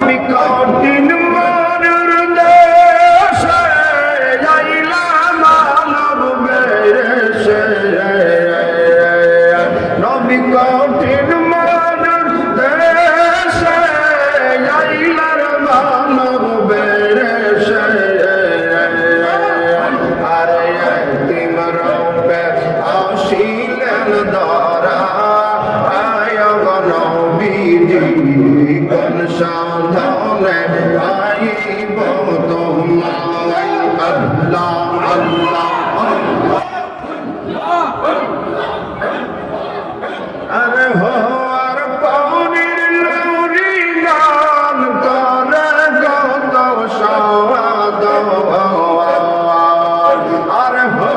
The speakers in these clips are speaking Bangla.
কঠিন মরুর দেশে যাইলা মানব বেশে নবী কঠিন মরুর দেশে যাইলার মানব বেশে আরে তিম রূপে আসিলেন ধরা আয় নবীজি কোন সাধনে পাইব তোমায় আল্লাহ আল্লাহ আরে হো আর পানির লুরি গান করে কত সাদ আরে হো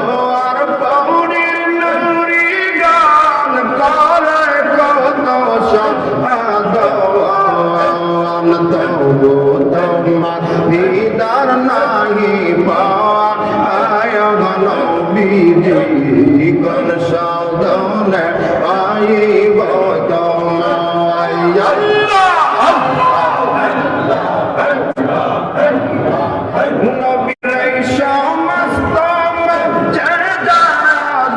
আর পানির লুরি গান করে কত সাদ তবু তোমার দিদার নাহি পায় নবীজি কোন সাধনে পাইব তোমায় নবীর সমস্ত মর্যাদা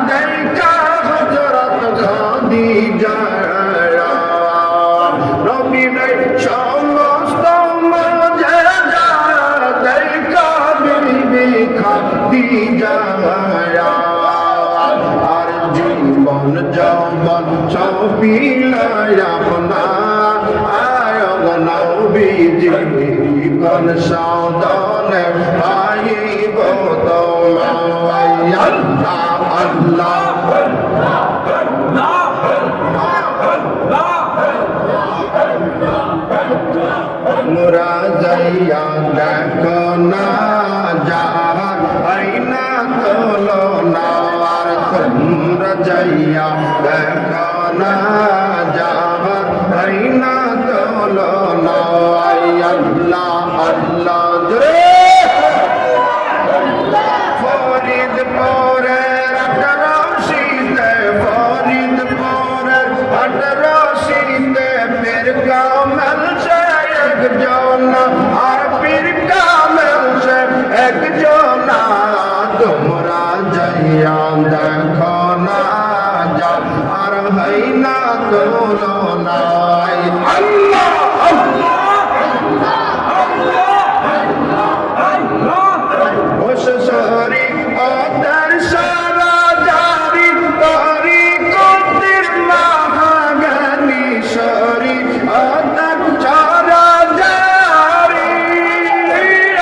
দেখা হযরত খাদিজা নবীর সমস্ত মর্যাদা দেখা বিবি খাদিজা আর জীবন যৌবন সপিলায় আপনার আয় নবীজি কোন সাধনে পাইব তোমায় আল্লাহ আল্লাহ মোরা যাইয়া দেখো না যার আইনা তোলো না আর তোমরা যাইয়া দেখো না যার আইনা তোলো না আল্লাহ আল্লাহ ফরিদপুরে রশিদে ফরিদপুরে রশিদে পীর কামেল সে একজন আর পীর কামেল সে একজন তোমরা যাইয়া দেখো না যা আর হই না তোলো না আল্লাহ সরি ওদের সারা জারি তরি কতির মহাগানি সরি ওদের সারা জারি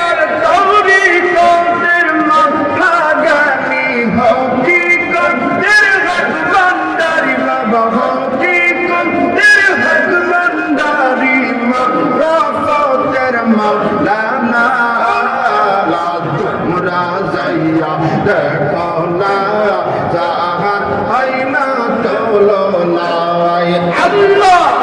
আর তরি কতির মহাগানি হকি কতির হক বন্দারি বাবা হকি কতির হক বন্দারি রফতের মাওলানা তোমরা যাইয়া দেখো না যাহার হয় না তোলো না আল্লাহ